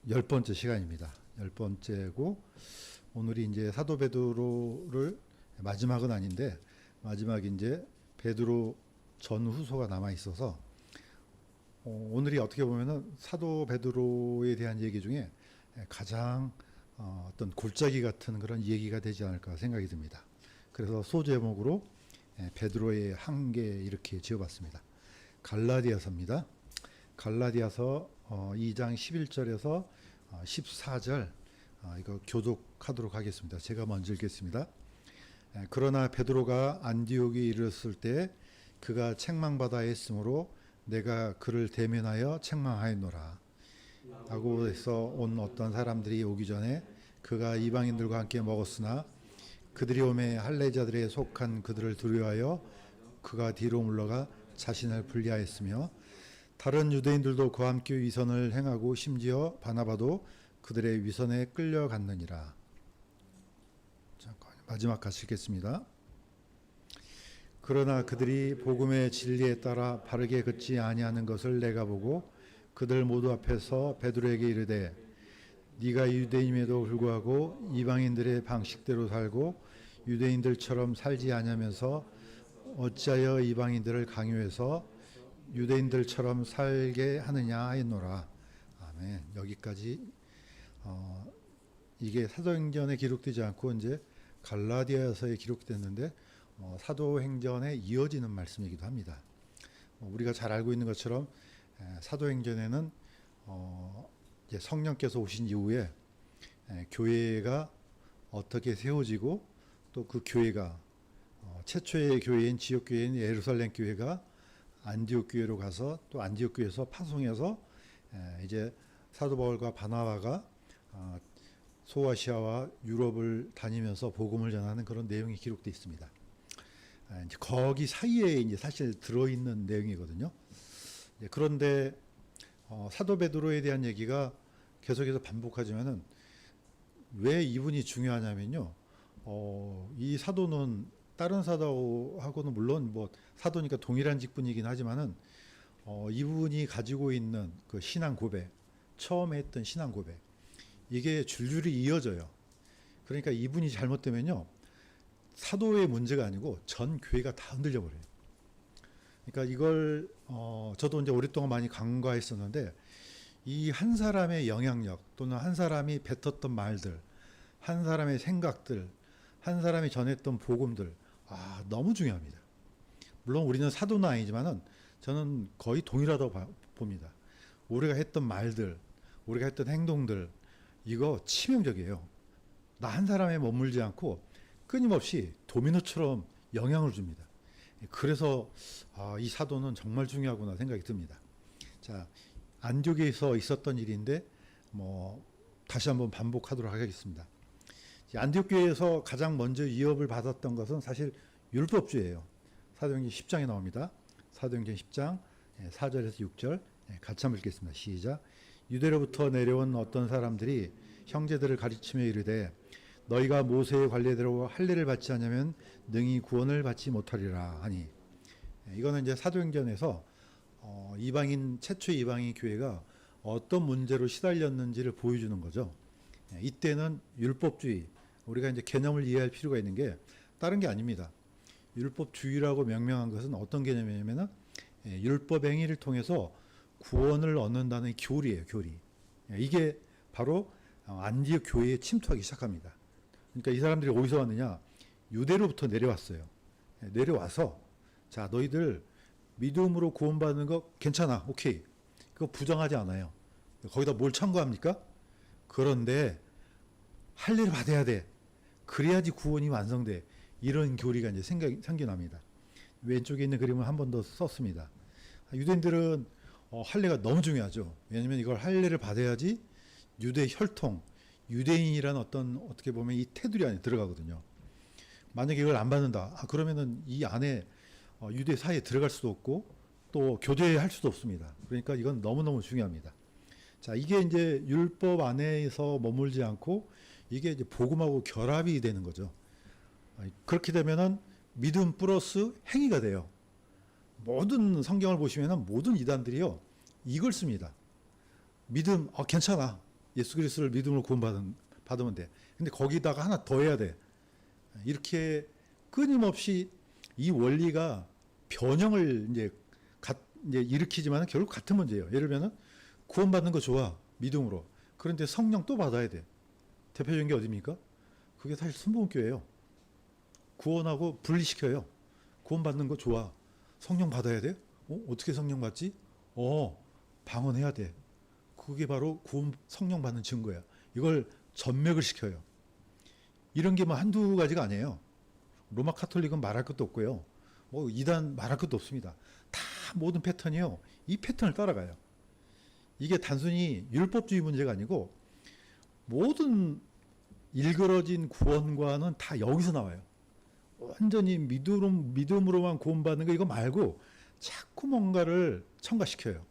10번째 시간입니다. 10번째고, 오늘이 이제 사도 베드로를 마지막은 아닌데, 마지막이 이제 베드로 전후서가 남아 있어서, 오늘이 어떻게 보면은 사도 베드로에 대한 얘기 중에 가장 어떤 골짜기 같은 그런 얘기가 되지 않을까 생각이 듭니다. 그래서 소제목으로 베드로의 한계 이렇게 지어봤습니다. 갈라디아서입니다. 갈라디아서 2장 11절에서 14절 이거 교독하도록 하겠습니다. 제가 먼저 읽겠습니다. 그러나 베드로가 안디옥에 이르렀을 때 그가 책망받아 했으므로 내가 그를 대면하여 책망하였노라. 라고 해서 온 어떤 사람들이 오기 전에 그가 이방인들과 함께 먹었으나 그들이 오매 할례자들에 속한 그들을 두려워하여 그가 뒤로 물러가 자신을 분리하였으며 다른 유대인들도 그와 함께 위선을 행하고 심지어 바나바도 그들의 위선에 끌려갔느니라. 잠깐 마지막 같이 읽겠습니다. 그러나 그들이 복음의 진리에 따라 바르게 걷지 아니하는 것을 내가 보고 그들 모두 앞에서 베드로에게 이르되 네가 유대인임에도 불구하고 이방인들의 방식대로 살고 유대인들처럼 살지 아니하면서 어찌하여 이방인들을 강요해서 유대인들처럼 살게 하느냐 했노라. 아멘. 여기까지 이게 사도행전에 기록되지 않고 이제 갈라디아서에 기록됐는데 사도행전에 이어지는 말씀이기도 합니다. 우리가 잘 알고 있는 것처럼 사도행전에는 이제 성령께서 오신 이후에 교회가 어떻게 세워지고 또 그 교회가 최초의 교회인 지역 교회인 예루살렘 교회가 안디옥 교회로 가서 또 안디옥 교회에서 파송해서 이제 사도 바울과 바나바가 소아시아와 유럽을 다니면서 복음을 전하는 그런 내용이 기록되어 있습니다. 이제 거기 사이에 이제 사실 들어있는 내용이거든요. 그런데 사도 베드로에 대한 얘기가 계속해서 반복하지만은 왜 이분이 중요하냐면요. 이 사도는 다른 사도하고는 물론 뭐 사도니까 동일한 직분이긴 하지만은 이분이 가지고 있는 그 신앙 고백, 처음에 했던 신앙 고백, 이게 줄줄이 이어져요. 그러니까 이분이 잘못되면요, 사도의 문제가 아니고 전 교회가 다 흔들려 버려요. 그러니까 이걸 저도 이제 오랫동안 많이 간과했었는데 이 한 사람의 영향력 또는 한 사람이 뱉었던 말들, 한 사람의 생각들, 한 사람이 전했던 복음들, 너무 중요합니다. 물론 우리는 사도는 아니지만은 저는 거의 동일하다고 봅니다. 우리가 했던 말들, 우리가 했던 행동들, 이거 치명적이에요. 나 한 사람에 머물지 않고 끊임없이 도미노처럼 영향을 줍니다. 그래서 이 사도는 정말 중요하구나 생각이 듭니다. 자, 안디옥에서 있었던 일인데 다시 한번 반복하도록 하겠습니다. 안디옥 교회에서 가장 먼저 위협을 받았던 것은 사실 율법주의예요. 사도행전 10장에 나옵니다. 사도행전 10장 4절에서 6절 같이 한번 읽겠습니다. 시작. 유대로부터 내려온 어떤 사람들이 형제들을 가르치며 이르되 너희가 모세의 관례대로 할례를 받지 않으면 능히 구원을 받지 못하리라 하니, 이거는 이제 사도행전에서 최초의 이방인 교회가 어떤 문제로 시달렸는지를 보여주는 거죠. 이때는 율법주의, 우리가 이제 개념을 이해할 필요가 있는 게 다른 게 아닙니다. 율법주의라고 명명한 것은 어떤 개념이냐면은 율법 행위를 통해서 구원을 얻는다는 교리예요, 교리. 이게 바로 안디옥 교회에 침투하기 시작합니다. 그러니까 이 사람들이 어디서 왔느냐? 유대로부터 내려왔어요. 내려와서 자, 너희들 믿음으로 구원받는 거 괜찮아, 오케이. 그거 부정하지 않아요. 거기다 뭘 첨가합니까? 그런데 할례를 받아야 돼. 그래야지 구원이 완성돼. 이런 교리가 이제 생겨납니다. 왼쪽에 있는 그림을 한 번 더 썼습니다. 유대인들은 할례가 너무 중요하죠. 왜냐하면 이걸 할례를 받아야지 유대 혈통, 유대인이라는 어떻게 보면 이 테두리 안에 들어가거든요. 만약에 이걸 안 받는다, 그러면은 이 안에 유대 사이에 들어갈 수도 없고 또 교제할 수도 없습니다. 그러니까 이건 너무너무 중요합니다. 자, 이게 이제 율법 안에서 머물지 않고 이게 이제 복음하고 결합이 되는 거죠. 그렇게 되면은 믿음 플러스 행위가 돼요. 모든 성경을 보시면은 모든 이단들이요, 이걸 씁니다. 믿음, 괜찮아. 예수 그리스도를 믿음으로 받으면 돼. 근데 거기다가 하나 더 해야 돼. 이렇게 끊임없이 이 원리가 변형을 이제 일으키지만 결국 같은 문제예요. 예를 들면 구원받는 거 좋아, 믿음으로. 그런데 성령 또 받아야 돼. 대표적인 게 어디입니까? 그게 사실 순복음교회예요. 구원하고 분리시켜요. 구원받는 거 좋아, 성령 받아야 돼? 어떻게 성령 받지? 방언해야 돼. 그게 바로 구원, 성령 받는 증거야. 이걸 전맥을 시켜요. 이런 게 뭐 한두 가지가 아니에요. 로마 카톨릭은 말할 것도 없고요. 뭐 이단 말할 것도 없습니다. 다 모든 패턴이요. 이 패턴을 따라가요. 이게 단순히 율법주의 문제가 아니고 모든 일그러진 구원과는 다 여기서 나와요. 완전히 믿음으로만 구원받는 거 이거 말고 자꾸 뭔가를 첨가시켜요.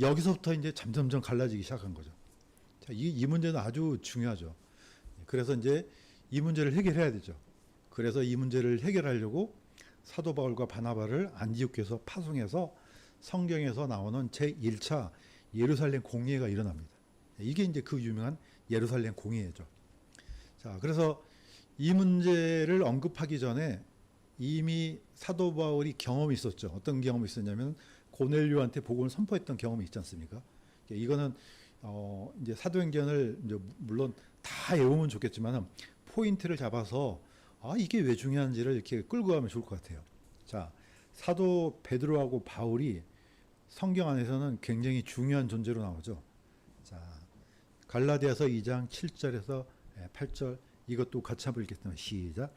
여기서부터 이제 점점점 갈라지기 시작한 거죠. 자, 이 문제는 아주 중요하죠. 그래서 이제 이 문제를 해결해야 되죠. 그래서 이 문제를 해결하려고 사도 바울과 바나바를 안디옥에서 파송해서 성경에서 나오는 제1차 예루살렘 공의회가 일어납니다. 이게 이제 그 유명한 예루살렘 공의회죠. 자, 그래서 이 문제를 언급하기 전에 이미 사도 바울이 경험이 있었죠. 어떤 경험이 있었냐면 고넬료한테 복음을 선포했던 경험이 있지 않습니까? 이거는 이제 사도행전을 이제 물론 다 외우면 좋겠지만 포인트를 잡아서 이게 왜 중요한지를 이렇게 끌고 가면 좋을 것 같아요. 자, 사도 베드로하고 바울이 성경 안에서는 굉장히 중요한 존재로 나오죠. 자, 갈라디아서 2장 7절에서 8절 이것도 같이 한번 읽겠습니다. 시작.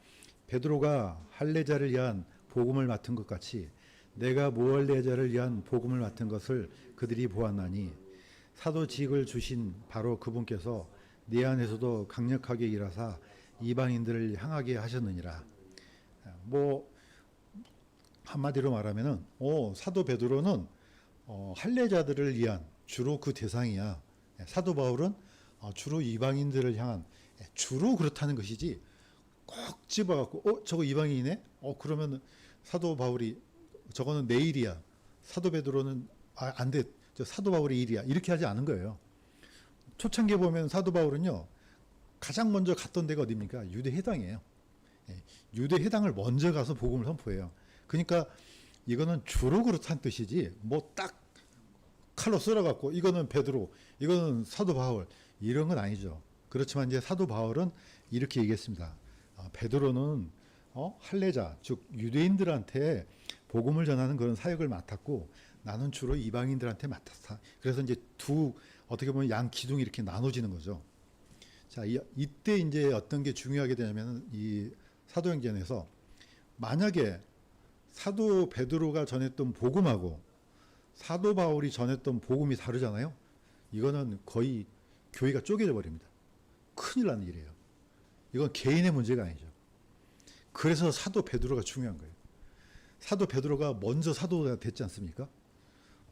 베드로가 할례자를 위한 복음을 맡은 것 같이 내가 무할례자를 위한 복음을 맡은 것을 그들이 보았나니 사도직을 주신 바로 그분께서 내 안에서도 강력하게 일하사 이방인들을 향하게 하셨느니라. 뭐 한마디로 말하면은 사도 베드로는 할례자들을 위한 주로 그 대상이야. 사도 바울은 주로 이방인들을 향한 주로 그렇다는 것이지 꼭 집어갖고 저거 이방인이네? 그러면 사도 바울이 저거는 내 일이야. 사도 베드로는 안 돼. 저 사도 바울의 일이야. 이렇게 하지 않은 거예요. 초창기에 보면 사도 바울은요. 가장 먼저 갔던 데가 어디입니까? 유대 해당이에요. 유대 해당을 먼저 가서 복음을 선포해요. 그러니까 이거는 주로 그렇다는 뜻이지 뭐 딱 칼로 썰어갖고 이거는 베드로, 이거는 사도 바울 이런 건 아니죠. 그렇지만 이제 사도 바울은 이렇게 얘기했습니다. 베드로는 할례자 즉 유대인들한테 복음을 전하는 그런 사역을 맡았고 나는 주로 이방인들한테 맡았다. 그래서 이제 어떻게 보면 양 기둥이 이렇게 나눠지는 거죠. 자, 이때 이제 어떤 게 중요하게 되냐면 이 사도행전에서 만약에 사도 베드로가 전했던 복음하고 사도 바울이 전했던 복음이 다르잖아요. 이거는 거의 교회가 쪼개져 버립니다. 큰일 나는 일이에요. 이건 개인의 문제가 아니죠. 그래서 사도 베드로가 중요한 거예요. 사도 베드로가 먼저 사도가 됐지 않습니까?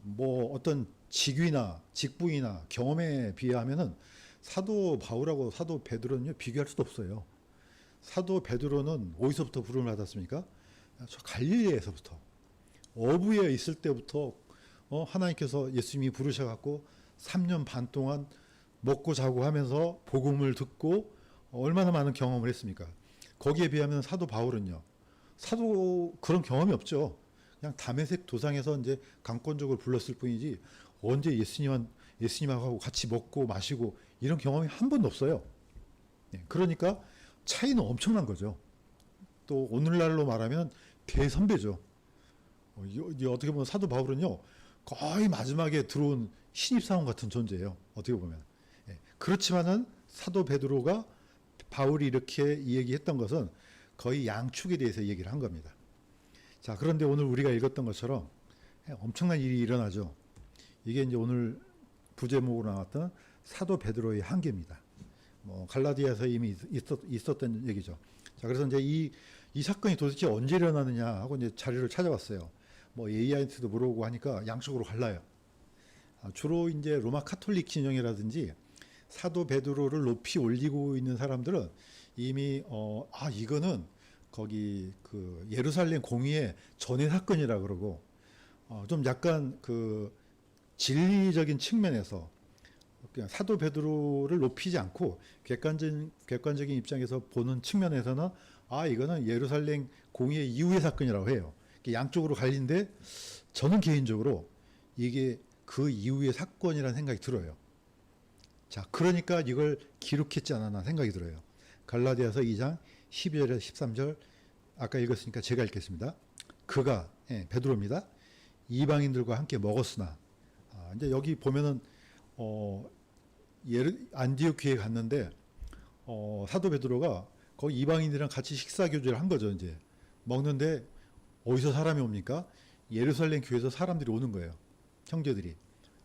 뭐 어떤 직위나 직분이나 경험에 비하면은 사도 바울하고 사도 베드로는요 비교할 수도 없어요. 사도 베드로는 어디서부터 부름을 받았습니까? 저 갈릴리에서부터 어부에 있을 때부터 하나님께서 예수님이 부르셔갖고 3년 반 동안 먹고 자고 하면서 복음을 듣고 얼마나 많은 경험을 했습니까? 거기에 비하면 사도 바울은요. 사도 그런 경험이 없죠. 그냥 다메섹 도상에서 이제 강권적으로 불렀을 뿐이지 언제 예수님하고 같이 먹고 마시고 이런 경험이 한 번도 없어요. 그러니까 차이는 엄청난 거죠. 또 오늘날로 말하면 대선배죠. 어떻게 보면 사도 바울은요. 거의 마지막에 들어온 신입사원 같은 존재예요. 어떻게 보면. 그렇지만은 사도 베드로가 바울이 이렇게 얘기했던 것은 거의 양축에 대해서 얘기를 한 겁니다. 자, 그런데 오늘 우리가 읽었던 것처럼 엄청난 일이 일어나죠. 이게 이제 오늘 부제목으로 나왔던 사도 베드로의 한계입니다. 뭐 갈라디아에서 이미 있었던 얘기죠. 자, 그래서 이제 이 사건이 도대체 언제 일어나느냐 하고 이제 자료를 찾아봤어요. 뭐 AI한테도 물어보고 하니까 양쪽으로 갈라요. 주로 이제 로마 카톨릭 진영이라든지 사도 베드로를 높이 올리고 있는 사람들은 이미 이거는 거기 그 예루살렘 공의회 전의 사건이라 그러고 좀 약간 그 진리적인 측면에서 그냥 사도 베드로를 높이지 않고 객관적인 입장에서 보는 측면에서는 이거는 예루살렘 공의 이후의 사건이라고 해요. 양쪽으로 갈리는데 저는 개인적으로 이게 그 이후의 사건이라는 생각이 들어요. 자, 그러니까 이걸 기록했지 않았나 생각이 들어요. 갈라디아서 2장 12절에서 13절 아까 읽었으니까 제가 읽겠습니다. 그가 베드로입니다. 이방인들과 함께 먹었으나 이제 여기 보면은 안디옥 교회에 갔는데 사도 베드로가 거기 이방인들이랑 같이 식사 교제를 한 거죠. 이제 먹는데 어디서 사람이 옵니까? 예루살렘 교회에서 사람들이 오는 거예요. 형제들이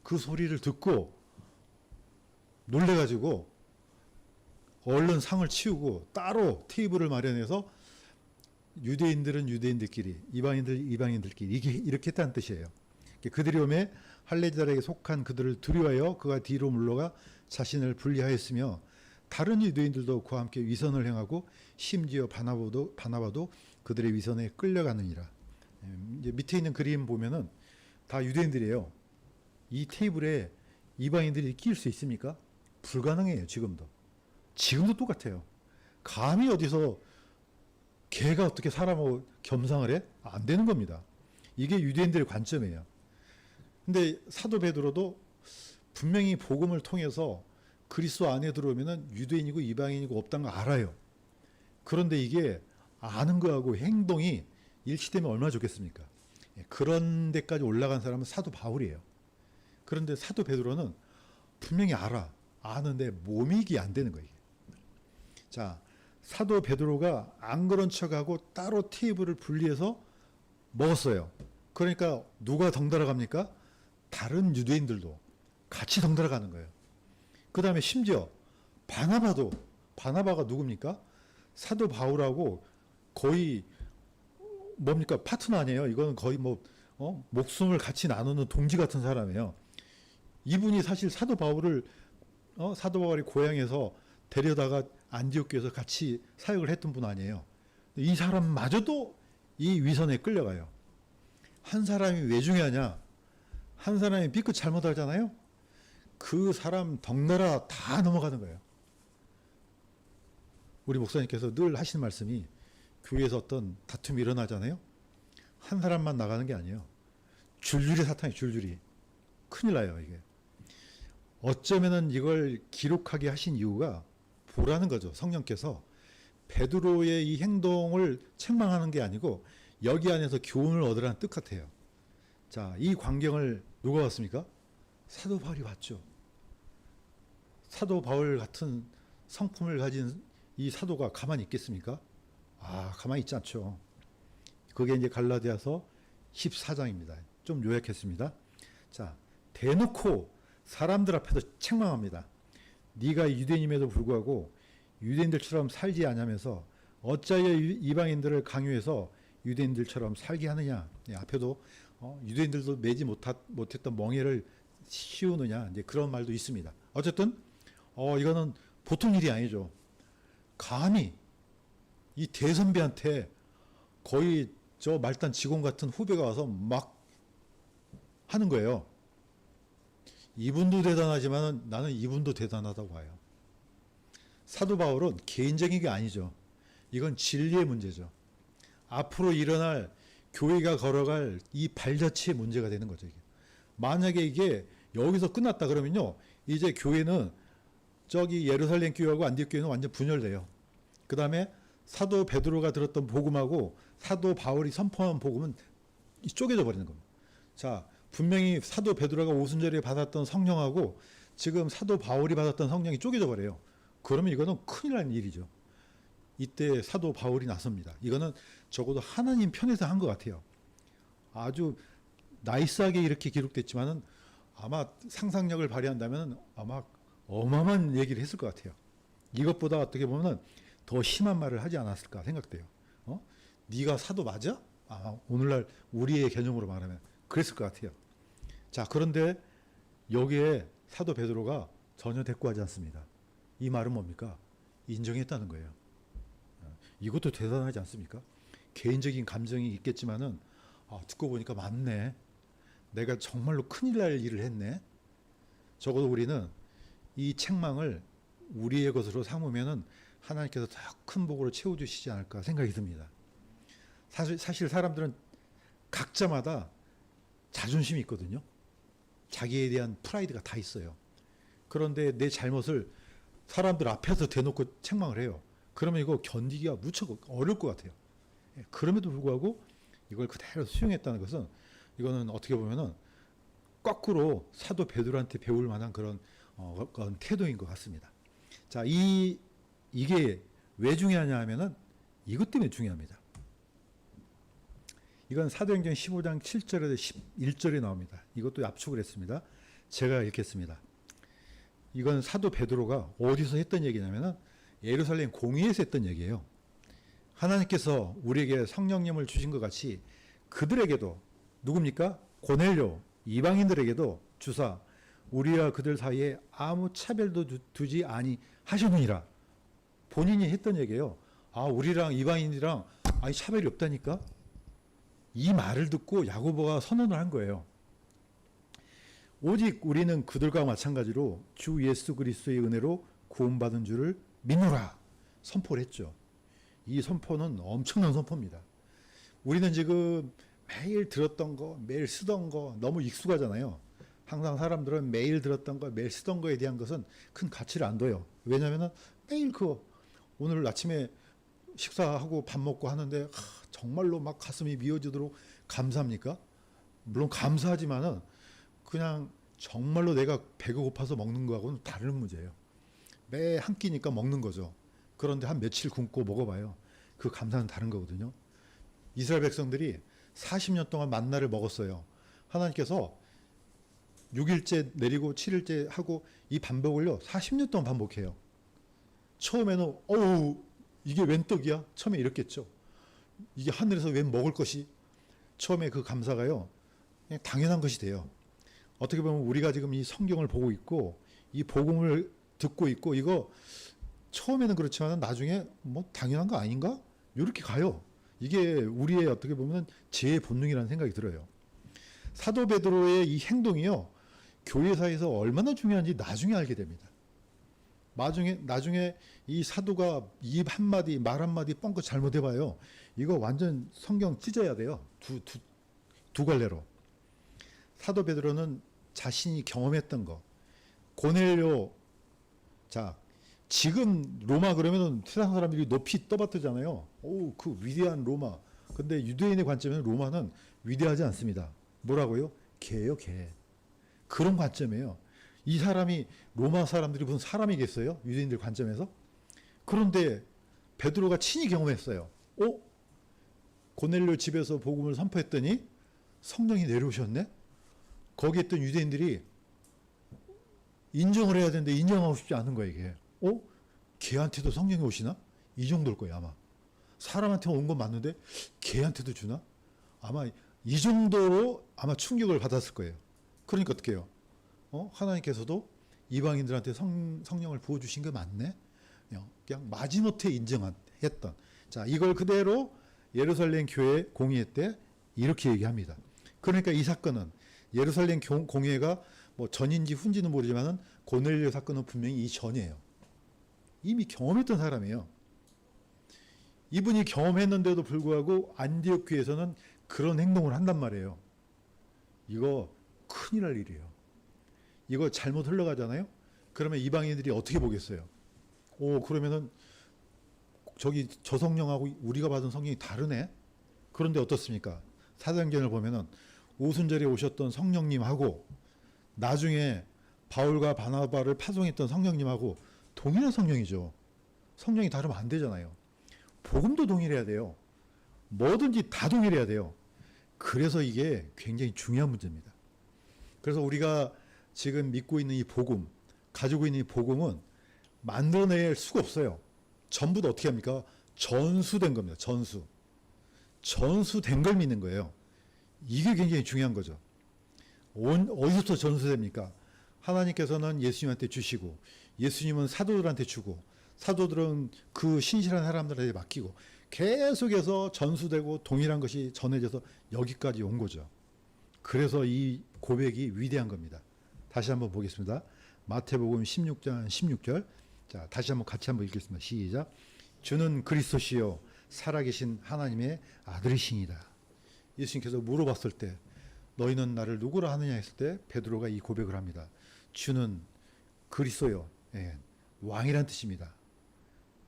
그 소리를 듣고 놀래가지고 얼른 상을 치우고 따로 테이블을 마련해서 유대인들은 유대인들끼리, 이방인들끼리 이렇게 했다는 뜻이에요. 그들이 오매 할례자에게 속한 그들을 두려워하여 그가 뒤로 물러가 자신을 분리하였으며 다른 유대인들도 그와 함께 위선을 행하고 심지어 바나바도 그들의 위선에 끌려가느니라. 이제 밑에 있는 그림 보면은 다 유대인들이에요. 이 테이블에 이방인들이 끼일 수 있습니까? 불가능해요. 지금도 똑같아요. 감히 어디서 개가 어떻게 사람하고 겸상을 해? 안 되는 겁니다. 이게 유대인들의 관점이에요. 근데 사도 베드로도 분명히 복음을 통해서 그리스도 안에 들어오면은 유대인이고 이방인이고 없다는 거 알아요. 그런데 이게 아는 거하고 행동이 일치되면 얼마나 좋겠습니까? 그런 데까지 올라간 사람은 사도 바울이에요. 그런데 사도 베드로는 분명히 아는데 몸이 이게 안 되는 거예요. 자, 사도 베드로가 안 그런 척하고 따로 테이블을 분리해서 먹었어요. 그러니까 누가 덩달아 갑니까? 다른 유대인들도 같이 덩달아 가는 거예요. 그 다음에 심지어 바나바가 누굽니까? 사도 바울하고 거의 뭡니까? 파트너 아니에요. 이거는 거의 목숨을 같이 나누는 동지 같은 사람이에요. 이분이 사실 사도 바울이 고향에서 데려다가 안디옥 교회에서 같이 사역을 했던 분 아니에요. 이 사람마저도 이 위선에 끌려가요. 한 사람이 왜 중요하냐? 한 사람이 삐끗 잘못하잖아요. 그 사람 덩달아 다 넘어가는 거예요. 우리 목사님께서 늘 하시는 말씀이 교회에서 어떤 다툼이 일어나잖아요. 한 사람만 나가는 게 아니에요. 줄줄이 사탄이 줄줄이. 큰일 나요, 이게. 어쩌면은 이걸 기록하게 하신 이유가 보라는 거죠. 성령께서 베드로의 이 행동을 책망하는 게 아니고 여기 안에서 교훈을 얻으라는 뜻 같아요. 자, 이 광경을 누가 봤습니까? 사도 바울이 봤죠. 사도 바울 같은 성품을 가진 이 사도가 가만히 있겠습니까? 가만히 있지 않죠. 그게 이제 갈라디아서 14장입니다. 좀 요약했습니다. 자, 대놓고 사람들 앞에서 책망합니다. 네가 유대인임에도 불구하고 유대인들처럼 살지 않으면서 어찌하여 이방인들을 강요해서 유대인들처럼 살게 하느냐. 앞에도 유대인들도 매지 못했던 멍에를 씌우느냐. 이제 그런 말도 있습니다. 어쨌든 이거는 보통 일이 아니죠. 감히 이 대선배한테 거의 저 말단 직원 같은 후배가 와서 막 하는 거예요. 이분도 대단하지만 나는 이분도 대단하다고 봐요. 사도 바울은 개인적인 게 아니죠. 이건 진리의 문제죠. 앞으로 일어날 교회가 걸어갈 이 발자취의 문제가 되는 거죠. 이게. 만약에 이게 여기서 끝났다 그러면요. 이제 교회는 저기 예루살렘 교회하고 안디옥 교회는 완전 분열돼요. 그 다음에 사도 베드로가 들었던 복음하고 사도 바울이 선포한 복음은 쪼개져 버리는 겁니다. 자, 분명히 사도 베드로가 오순절에 받았던 성령하고 지금 사도 바울이 받았던 성령이 쪼개져 버려요. 그러면 이거는 큰일 난 일이죠. 이때 사도 바울이 나섭니다. 이거는 적어도 하나님 편에서 한 것 같아요. 아주 나이스하게 이렇게 기록됐지만은 아마 상상력을 발휘한다면 아마 어마어마한 얘기를 했을 것 같아요. 이것보다 어떻게 보면 더 심한 말을 하지 않았을까 생각돼요. 네가 사도 맞아? 오늘날 우리의 개념으로 말하면 그랬을 것 같아요. 자, 그런데 여기에 사도 베드로가 전혀 대꾸하지 않습니다. 이 말은 뭡니까? 인정했다는 거예요. 이것도 대단하지 않습니까? 개인적인 감정이 있겠지만은 듣고 보니까 맞네. 내가 정말로 큰일 날 일을 했네. 적어도 우리는 이 책망을 우리의 것으로 삼으면은 하나님께서 더 큰 복으로 채워주시지 않을까 생각이 듭니다. 사실 사람들은 각자마다 자존심이 있거든요. 자기에 대한 프라이드가 다 있어요. 그런데 내 잘못을 사람들 앞에서 대놓고 책망을 해요. 그러면 이거 견디기가 무척 어려울 것 같아요. 그럼에도 불구하고 이걸 그대로 수용했다는 것은 이거는 어떻게 보면은 거꾸로 사도 베드로한테 배울 만한 그런 태도인 것 같습니다. 자, 이게 왜 중요하냐 하면은 이것 때문에 중요합니다. 이건 사도행전 15장 7절에서 11절에 나옵니다. 이것도 압축을 했습니다. 제가 읽겠습니다. 이건 사도 베드로가 어디서 했던 얘기냐면은 예루살렘 공회에서 했던 얘기예요. 하나님께서 우리에게 성령님을 주신 것 같이 그들에게도 누굽니까? 고넬료 이방인들에게도 주사 우리와 그들 사이에 아무 차별도 두지 아니하셨느니라. 본인이 했던 얘기예요. 아, 우리랑 이방인이랑 아니 차별이 없다니까? 이 말을 듣고 야고보가 선언을 한 거예요. 오직 우리는 그들과 마찬가지로 주 예수 그리스도의 은혜로 구원받은 줄을 믿노라 선포를 했죠. 이 선포는 엄청난 선포입니다. 우리는 지금 매일 들었던 거, 매일 쓰던 거 너무 익숙하잖아요. 항상 사람들은 매일 들었던 거, 매일 쓰던 거에 대한 것은 큰 가치를 안 둬요. 왜냐하면 매일 오늘 아침에 식사하고 밥 먹고 하는데 정말로 막 가슴이 미어지도록 감사합니까? 물론 감사하지만은 그냥 정말로 내가 배가 고파서 먹는 거하고는 다른 문제예요. 매 한 끼니까 먹는 거죠. 그런데 한 며칠 굶고 먹어봐요. 그 감사는 다른 거거든요. 이스라엘 백성들이 40년 동안 만나를 먹었어요. 하나님께서 6일째 내리고 7일째 하고 이 반복을요 40년 동안 반복해요. 처음에는 어우 이게 웬 떡이야? 처음에 이랬겠죠. 이게 하늘에서 웬 먹을 것이? 처음에 그 감사가요 그냥 당연한 것이 돼요. 어떻게 보면 우리가 지금 이 성경을 보고 있고 이 복음을 듣고 있고 이거 처음에는 그렇지만 나중에 뭐 당연한 거 아닌가? 이렇게 가요. 이게 우리의 어떻게 보면 제 본능이라는 생각이 들어요. 사도 베드로의 이 행동이요 교회사에서 얼마나 중요한지 나중에 알게 됩니다. 나중에 이 사도가 입 한마디 말 한마디 뻥끗 잘못해봐요. 이거 완전 성경 찢어야 돼요. 두 갈래로. 사도 베드로는 자신이 경험했던 거. 고넬료 자 지금 로마 그러면은 세상 사람들이 높이 떠받들잖아요. 오, 그 위대한 로마. 근데 유대인의 관점에는 로마는 위대하지 않습니다. 뭐라고요? 개예요, 개. 그런 관점이에요. 이 사람이 로마 사람들이 무슨 사람이겠어요? 유대인들 관점에서? 그런데 베드로가 친히 경험했어요. 고넬료 집에서 복음을 선포했더니 성령이 내려오셨네? 거기 있던 유대인들이 인정을 해야 되는데 인정하고 싶지 않은 거예요, 이게. 걔한테도 성령이 오시나? 이 정도일 거예요, 아마. 사람한테 온 건 맞는데 걔한테도 주나? 아마 이 정도로 아마 충격을 받았을 거예요. 그러니까 어떻게 해요? 하나님께서도 이방인들한테 성령을 부어주신 게 맞네? 그냥 마지못해 인정했던. 자, 이걸 그대로 예루살렘 교회 공회 때 이렇게 얘기합니다. 그러니까 이 사건은 예루살렘 공회가 뭐 전인지 후인지는 모르지만은 고넬료 사건은 분명히 이 전이에요. 이미 경험했던 사람이에요. 이분이 경험했는데도 불구하고 안디옥 교회에서는 그런 행동을 한단 말이에요. 이거 큰일 날 일이에요. 이거 잘못 흘러가잖아요. 그러면 이방인들이 어떻게 보겠어요? 그러면은 저 성령하고 우리가 받은 성령이 다르네. 그런데 어떻습니까? 사도행전을 보면은 오순절에 오셨던 성령님하고 나중에 바울과 바나바를 파송했던 성령님하고 동일한 성령이죠. 성령이 다르면 안 되잖아요. 복음도 동일해야 돼요. 뭐든지 다 동일해야 돼요. 그래서 이게 굉장히 중요한 문제입니다. 그래서 우리가 지금 믿고 있는 이 복음, 가지고 있는 이 복음은 만들어낼 수가 없어요. 전부 다 어떻게 합니까? 전수된 겁니다. 전수된 걸 믿는 거예요. 이게 굉장히 중요한 거죠. 어디서부터 전수됩니까? 하나님께서는 예수님한테 주시고 예수님은 사도들한테 주고 사도들은 그 신실한 사람들한테 맡기고 계속해서 전수되고 동일한 것이 전해져서 여기까지 온 거죠. 그래서 이 고백이 위대한 겁니다. 다시 한번 보겠습니다. 마태복음 16장 16절. 자, 다시 한번 같이 한번 읽겠습니다. 시작. 주는 그리스도시요 살아계신 하나님의 아들이시니라. 예수님께서 물어봤을 때 너희는 나를 누구라 하느냐 했을 때 베드로가 이 고백을 합니다. 주는 그리스도요. 예, 왕이란 뜻입니다.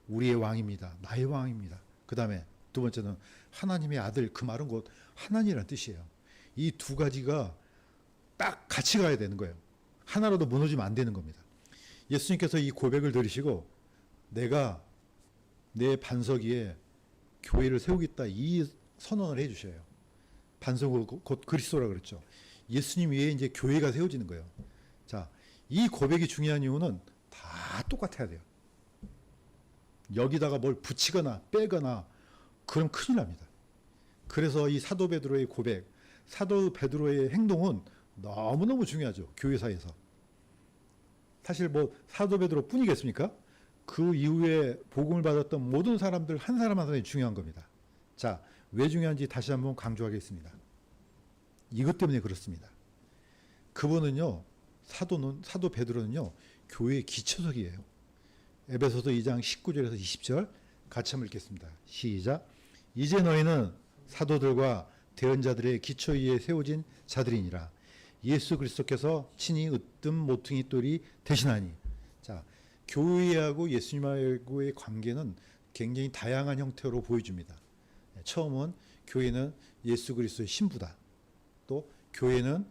우리의 왕입니다. 나의 왕입니다. 그 다음에 두 번째는 하나님의 아들. 그 말은 곧 하나님이란 뜻이에요. 이 두 가지가 딱 같이 가야 되는 거예요. 하나라도 무너지면 안 되는 겁니다. 예수님께서 이 고백을 들으시고 내가 내 반석 위에 교회를 세우겠다 이 선언을 해 주셔요. 반석은 곧 그리스도라 그랬죠. 예수님 위에 이제 교회가 세워지는 거예요. 자, 이 고백이 중요한 이유는 다 똑같아야 돼요. 여기다가 뭘 붙이거나 빼거나 그럼 큰일 납니다. 그래서 이 사도 베드로의 고백, 사도 베드로의 행동은 너무너무 중요하죠. 교회사에서. 사실 뭐 사도 베드로 뿐이겠습니까? 그 이후에 복음을 받았던 모든 사람들 한 사람 한 사람이 중요한 겁니다. 자, 왜 중요한지 다시 한번 강조하겠습니다. 이것 때문에 그렇습니다. 그분은요, 사도 베드로는요, 교회의 기초석이에요. 에베소서 2장 19절에서 20절 같이 한번 읽겠습니다. 시작. 이제 너희는 사도들과 대언자들의 기초 위에 세워진 자들이니라. 예수 그리스도께서 친히 으뜸 모퉁이 돌이 되시나니. 자, 교회하고 예수님하고의 관계는 굉장히 다양한 형태로 보여줍니다. 처음은 교회는 예수 그리스도의 신부다. 또 교회는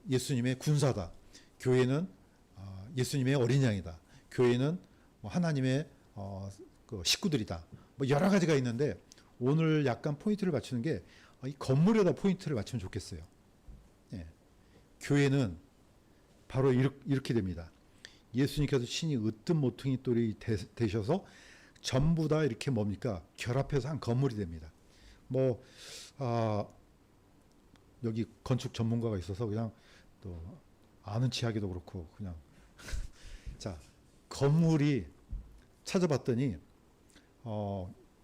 예수님의 군사다. 교회는 예수님의 어린 양이다. 교회는 하나님의 그 식구들이다. 뭐 여러 가지가 있는데 오늘 약간 포인트를 맞추는 게 이 건물에다 포인트를 맞추면 좋겠어요. 예. 교회는 바로 이렇게 됩니다. 예수님께서 친히 으뜸 모퉁이 돌이 되셔서 전부 다 이렇게 뭡니까? 결합해서 한 건물이 됩니다. 뭐 여기 건축 전문가가 있어서 그냥 또 아는 체하기도 그렇고 그냥 자, 건물이 찾아봤더니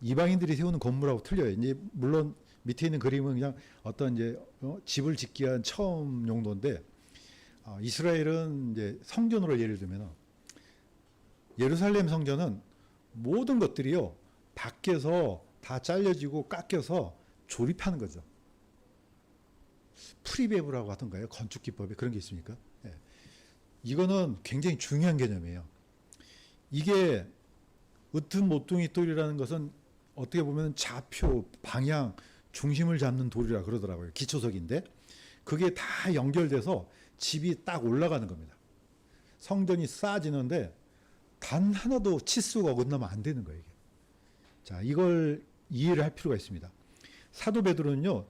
이방인들이 세우는 건물하고 틀려요. 이제 물론 밑에 있는 그림은 그냥 어떤 이제 집을 짓기 위한 처음 용도인데 이스라엘은 이제 성전으로 예를 들면 예루살렘 성전은 모든 것들이요 밖에서 다 잘려지고 깎여서 조립하는 거죠. 프리베브라고 하던가요? 건축 기법에 그런 게 있습니까? 예. 이거는 굉장히 중요한 개념이에요. 이게 으뜸 모퉁이 돌이라는 것은 어떻게 보면 좌표, 방향, 중심을 잡는 돌이라 그러더라고요. 기초석인데 그게 다 연결돼서 집이 딱 올라가는 겁니다. 성전이 쌓아지는데 단 하나도 치수가 어긋나면 안 되는 거예요. 이게. 자, 이걸 이해를 할 필요가 있습니다. 사도 베드로는요,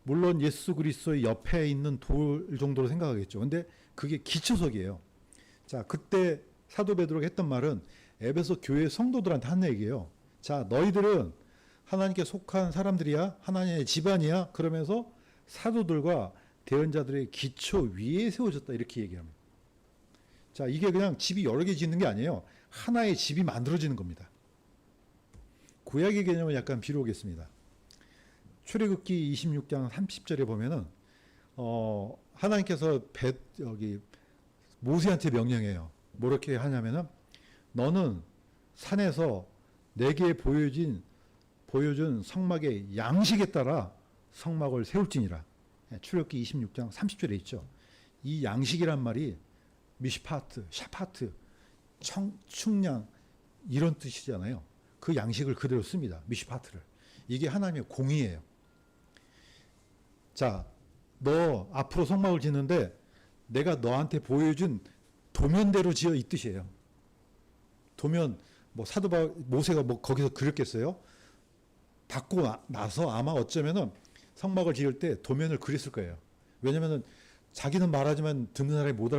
물론 예수 그리스도의 옆에 있는 돌 정도로 생각하겠죠. 근데 그게 기초석이에요. 자, 그때 사도 베드로가 했던 말은 에베소 교회 성도들한테 한 얘기예요. 자, 너희들은 하나님께 속한 사람들이야, 하나님의 집안이야. 그러면서 사도들과 대언자들의 기초 위에 세워졌다 이렇게 얘기합니다. 자, 이게 그냥 집이 여러 개 짓는 게 아니에요. 하나의 집이 만들어지는 겁니다. 구약의 개념을 약간 비로우겠습니다. 출애굽기 26장 30절에 보면은 하나님께서 여기 모세한테 명령해요. 뭐렇게 하냐면은 너는 산에서 내게 보여준 성막의 양식에 따라 성막을 세울지니라. 출애굽기 26장 30절에 있죠. 이 양식이란 말이 미시파트, 샤파트, 충량 이런 뜻이잖아요. 그 양식을 그대로 씁니다. 미시파트를. 이게 하나님의 공의예요. 자, 너 앞으로 성막을 짓는데 내가 너한테 보여준 도면대로 지어 이 뜻이에요. 도면 뭐 모세가 뭐 거기서 그렸겠어요? 닫고 나서 아마 어쩌면은 성막을 지을 때 도면을 그렸을 거예요. 왜냐면은 자기는 말하지만 듣는 사람이 못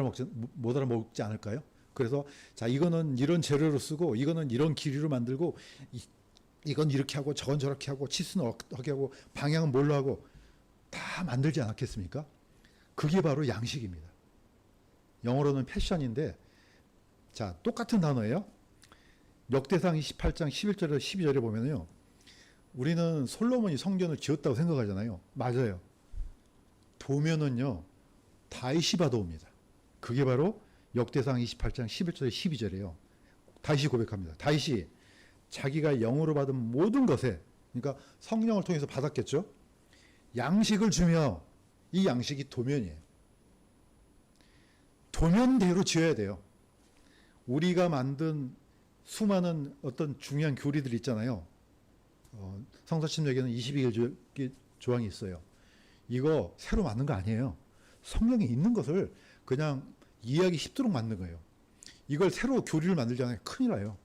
알아먹지 않을까요? 그래서 자, 이거는 이런 재료로 쓰고 이거는 이런 길이로 만들고 이건 이렇게 하고 저건 저렇게 하고 치수는 어떻게 하고 방향은 뭘로 하고 다 만들지 않았겠습니까? 그게 바로 양식입니다. 영어로는 패션인데 자, 똑같은 단어예요. 역대상 28장 11절에서 12절에 보면요. 우리는 솔로몬이 성전을 지었다고 생각하잖아요. 맞아요. 도면은요. 다윗이 받아옵니다. 그게 바로 역대상 28장 11절에 12절이에요. 다윗이 고백합니다. 다윗이 자기가 영으로 받은 모든 것에, 그러니까 성령을 통해서 받았겠죠. 양식을 주며, 이 양식이 도면이에요. 도면대로 지어야 돼요. 우리가 만든 수많은 어떤 중요한 교리들 있잖아요. 성서신명에는 22개 조항이 있어요. 이거 새로 만든 거 아니에요. 성경에 있는 것을 그냥 이해하기 쉽도록 만든 거예요. 이걸 새로 교리를 만들잖아요. 큰일 나요.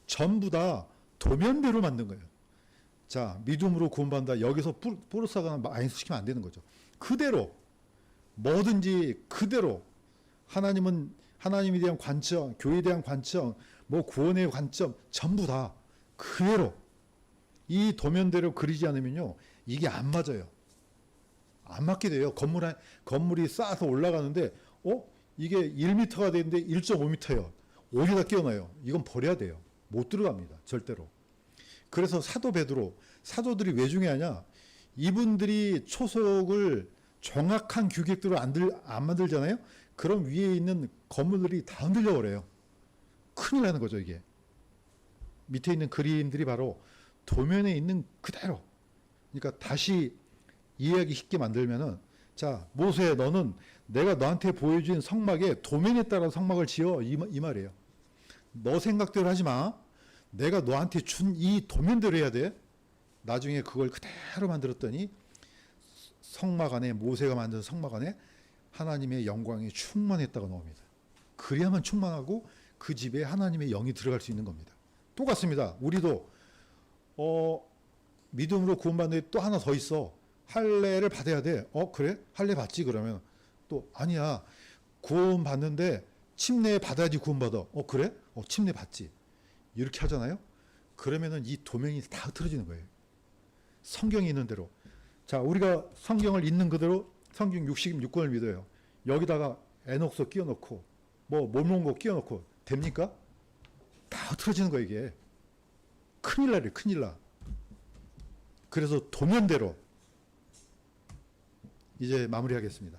전부 다 도면대로 만든 거예요. 자, 믿음으로 구원받는다. 여기서 플러스하거나 마이너스 시키면 안 되는 거죠. 그대로, 뭐든지 그대로, 하나님은, 하나님에 대한 관점, 교회에 대한 관점, 뭐 구원의 관점, 전부 다 그대로 이 도면대로 그리지 않으면요, 이게 안 맞아요. 안 맞게 돼요. 건물이 쌓아서 올라가는데, 이게 1m가 되는데 1.5m예요. 오히려 끼어나요. 이건 버려야 돼요. 못 들어갑니다. 절대로. 그래서 사도 베드로, 사도들이 왜 중요하냐? 이분들이 초속을 정확한 규격대로 안 만들잖아요. 그럼 위에 있는 건물들이 다 흔들려 버려요. 큰일 나는 거죠, 이게. 밑에 있는 그림들이 바로 도면에 있는 그대로. 그러니까 다시 이해하기 쉽게 만들면은, 자, 모세, 너는 내가 너한테 보여준 성막에 도면에 따라 성막을 지어. 이 말이에요. 너 생각대로 하지 마. 내가 너한테 준 이 도면대로 해야 돼. 나중에 그걸 그대로 만들었더니 성막 안에, 모세가 만든 성막 안에 하나님의 영광이 충만했다고 나옵니다. 그래야만 충만하고 그 집에 하나님의 영이 들어갈 수 있는 겁니다. 똑같습니다. 우리도 믿음으로 구원받는 데 또 하나 더 있어. 할례를 받아야 돼. 그래? 할례 받지? 그러면 또 아니야. 구원 받는데 침례 받아야지 구원받아. 그래? 침례 받지. 이렇게 하잖아요. 그러면은 이 도면이 다 흐트러지는 거예요. 성경이 있는 대로. 자, 우리가 성경을 있는 그대로 성경 66권을 믿어요. 여기다가 에녹서 끼워놓고 뭐 모론고 끼워놓고 됩니까? 다 흐트러지는 거예요, 이게. 큰일 나래, 큰일 나. 그래서 도면대로 이제 마무리하겠습니다.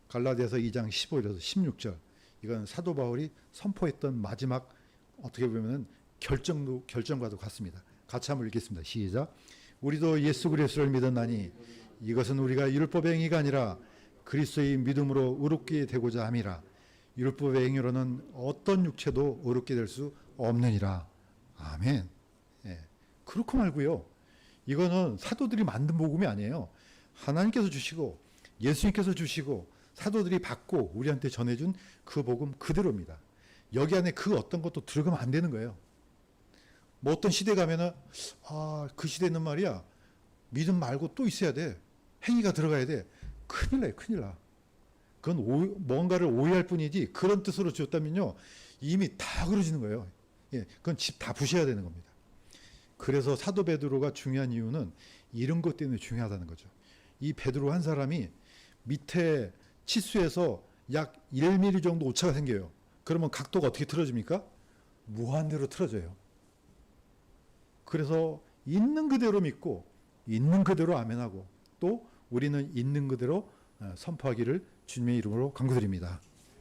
갈라디아서 2장 15절에서 16절. 이건 사도 바울이 선포했던 마지막, 어떻게 보면 결정과도 같습니다. 같이 한번 읽겠습니다. 시작. 우리도 예수 그리스도를 믿었나니 이것은 우리가 율법의 행위가 아니라 그리스도의 믿음으로 의롭게 되고자 함이라. 율법의 행위로는 어떤 육체도 의롭게 될 수 없느니라. 아멘. 예. 그렇고 말고요. 이거는 사도들이 만든 복음이 아니에요. 하나님께서 주시고 예수님께서 주시고 사도들이 받고 우리한테 전해준 그 복음 그대로입니다. 여기 안에 그 어떤 것도 들어가면 안 되는 거예요. 뭐 어떤 시대 가면은 그 시대는 말이야 믿음 말고 또 있어야 돼. 행위가 들어가야 돼. 큰일 나요. 큰일 나. 그건 뭔가를 오해할 뿐이지 그런 뜻으로 주었다면요 이미 다 그러지는 거예요. 예, 그건 집 다 부셔야 되는 겁니다. 그래서 사도 베드로가 중요한 이유는 이런 것 때문에 중요하다는 거죠. 이 베드로 한 사람이 밑에 치수에서 약 1mm 정도 오차가 생겨요. 그러면 각도가 어떻게 틀어집니까? 무한대로 틀어져요. 그래서 있는 그대로 믿고 있는 그대로 아멘하고 또 우리는 있는 그대로 선포하기를 주님의 이름으로 간구드립니다.